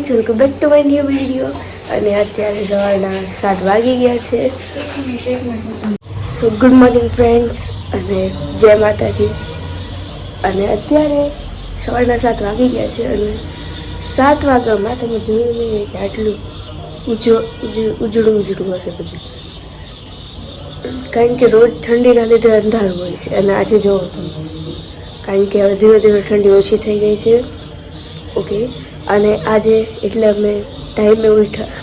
Guys, welcome back to my new video. અને અત્યારે સવારના 7 વાગી ગયા છે. સો ગુડ મોર્નિંગ ફ્રેન્ડ્સ અને જય માતાજી. અને અત્યારે સવારના 7 વાગી ગયા છે અને 7 વાગ્યામાં તમે જોયું નહીં કે આટલું ઉજળું હશે બધું, કારણ કે રોજ ઠંડીના લીધે અંધારું હોય છે. અને આજે જોવો તમે, કારણ કે હવે ધીમે ધીમે ઠંડી ઓછી થઈ ગઈ છે. ઓકે, અને આજે એટલે અમે ટાઈમે ઉઠ્યા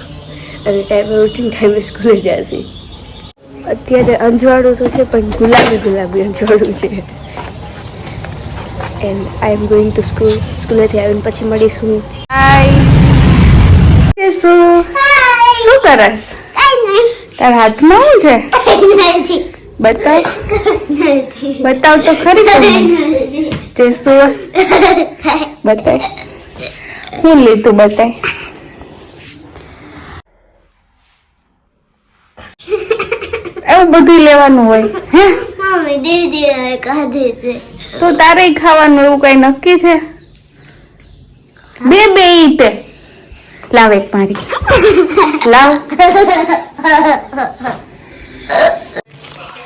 અને ટાઈમે ઉઠીને ટાઈમે સ્કૂલે ગયા છીએ. અત્યારે અંજવાળું તો છે પણ ગુલાબી અંજવાળું છે. And I am going to school. સ્કૂલેથી આવીને પછી મળીશું. હાય, શું કરસ? તારા હાથમાં શું છે? બતાવ તો ખરી તમને. શું બતાય? શું લીધું બતાય? એવું બધું લેવાનું હોય હે? તો તારે ખાવાનું એવું કઈ નક્કી છે? બે ઈતે લાવ, એક મારી લાવ.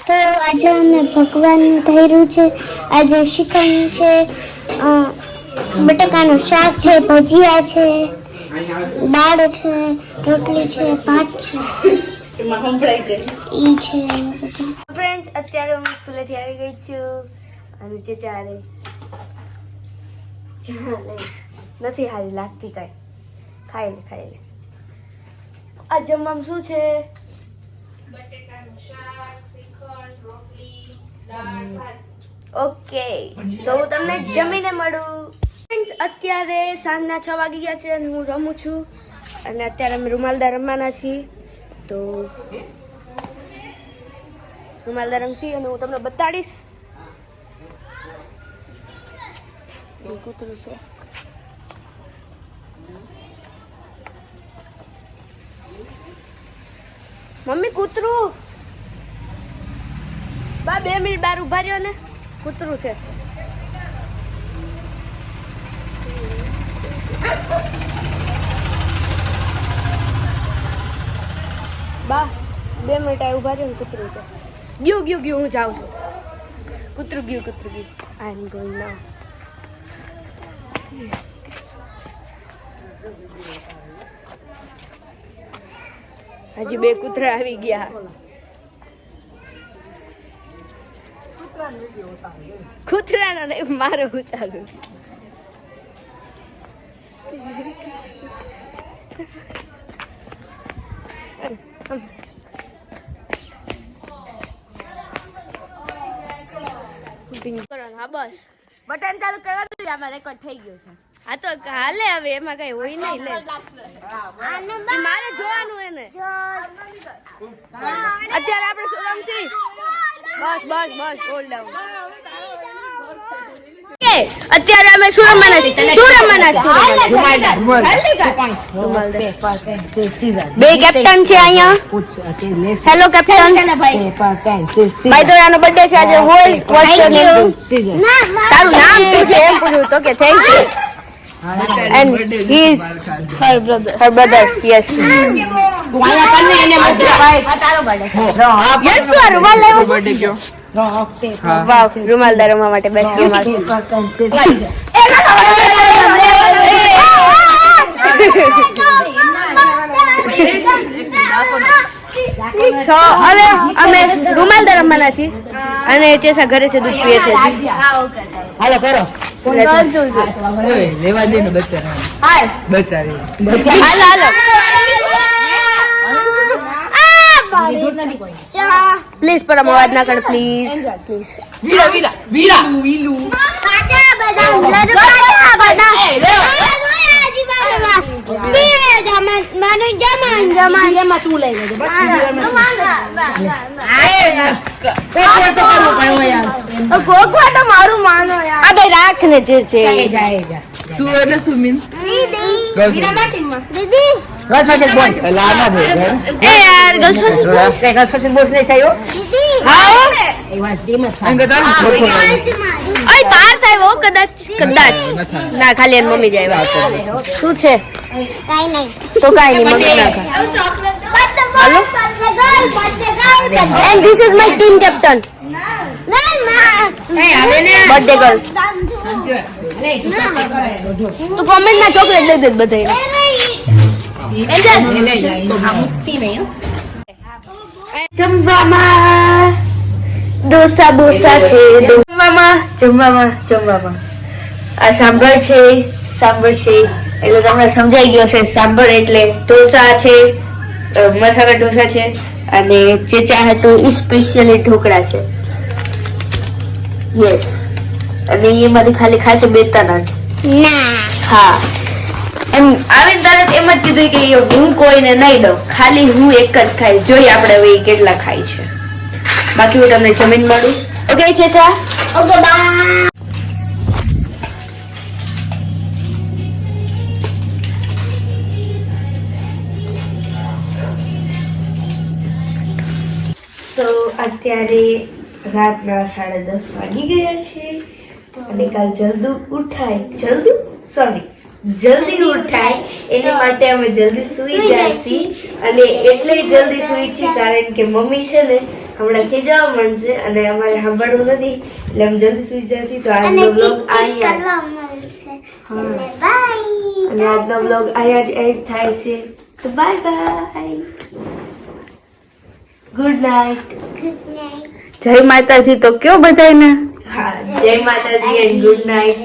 તો આજે અમે ભગવાનનું ધર્યું છે. આજે શ્રીખંડ છે, બટાકાનું શાક છે, ભજીયા છે, દાળ છે, રોટલી છે, ભાત છે. ઈ છે. ફ્રેન્ડ્સ, અત્યારે હું સ્કૂલેથી આવી ગઈ છું અને જે ચાલે નથી હારી લાગતી કાંઈ. ખાઈ લે. આ જમવામાં શું છે? બટેકાનું શાક, શ્રીખંડ, રોટલી, દાળ, ભાત. ઓકે, તો હું તમને જમીને મળું. ફ્રેન્ડ્સ, અત્યારે સાંજના 6 વાગી ગયા છે અને હું રમું છું. અને અત્યારે અમે રૂમાલદાર રમવાના છીએ. તો રૂમાલદાર રમશી અને હું તમને બતાડીશ. કૂતરું છે. મમ્મી, કૂતરું. બા 2 મિનિટ બહાર ઉભા રહ્યો ને, કૂતરું છે. બા 2 મિનિટ આ ઉભા રહ્યો ને, કૂતરું છે. ગયું હું જાઉં છું. કૂતરું ગયું. આઈ એમ ગોઈંગ નાઉ. હજી 2 કૂતરા આવી ગયા. કૂતરાનો નહીં, મારો ઉતારું. હા, બસ બટન ચાલુ કરવાનું. આમાં રેકોર્ડ થઈ ગયો છે. હા તો હાલે, હવે એમાં કઈ હોય નહીં. લે મારે જોવાનું એને. અત્યારે આપણે શું રમશી? બસ હોલ્ડ ડાઉન. અત્યારે અમે શું રમવાના છીએ? બે કેપ્ટન છે અહીંયા. Hello captain. By the way, આનો બર્થડે છે આજે. તારું નામ શું છે એમ પૂછ્યું તો કે thank you. And he is her brother. Yes. Yes, sir. રૂમાલ લેવો છે. વાવ, રૂમાલ રમવા માટે બેસ્ટ રૂમાલ. તો હવે અમે રૂમાલ રમવાના છીએ અને ચેસા ઘરે છે, દૂધ પીએ છે. હાલો કરો. લેવા દે ને બચ્ચા. પ્લીઝ પર અવાજ ના કર, પ્લીઝ. ગોખવા તો મારું માનો યાર. આ ભાઈ રાખ ને જે છે. શું એટલે શું મીન્સ? દીદી ગર્લ્સ વર્સેસ બોયઝ. લાના ભાઈ એ યાર, ગર્લ્સ વર્સેસ બોયઝ નહીં થયો. દીદી હા, એ વાસ ડીમ થાય. ઓય બાર થાય કદાચ ના, ખાલી એની મમ્મી જાય. શું છે? કાઈ નહીં. તો કાઈ નહીં, મગજ ના ખા. હાલો. And this is my team captain. Birthday girl. તું કોમેન્ટ માં ચોકલેટ લઈ દે બધાને. જમવામાં ડોસા બોસા છે. જમવામાં આ સાંભળ છે એટલે તમને સમજાઈ ગયો છે. સાંભળ એટલે ઢોસા છે, મસાલા ઢોસા છે, અને ચેચા હતું એ સ્પેશિયલી ઢોકળા છે. યસ, અને એમાંથી ખાલી ખાશે 2 તાના જ. ના. હા, એમ આવીને તરત એમ જ કીધું કે હું કોઈને નહીં દઉં, ખાલી હું એક જ ખાઈશ. જોઈએ આપણે હવે કેટલા ખાય છે. બાકી હું તમને જમીન મળીશ. ઓકે ચેચા? Okay bye. તો અત્યારે રાતના 10:30 વાગી ગયા છે અને કાલ જલ્દી ઉઠાય એની માટે અમે જલ્દી સુઈ જાસી. અને એટલે જલ્દી સુઈ છીએ કારણ કે મમ્મી છે ને હમણાં ખીજાવા માંડશે અને અમારે સાંભળવું નથી, એટલે અમે જલ્દી સુઈ જાસી. તો આજનો બ્લોગ અહીંયા અને આજનો બ્લોગ અહીંયા જ એન્ડ થાય છે. તો bye bye, good night. Good night. જય માતાજી તો કયો બધાને. હા, જય માતાજી એન્ડ ગુડ નાઇટ.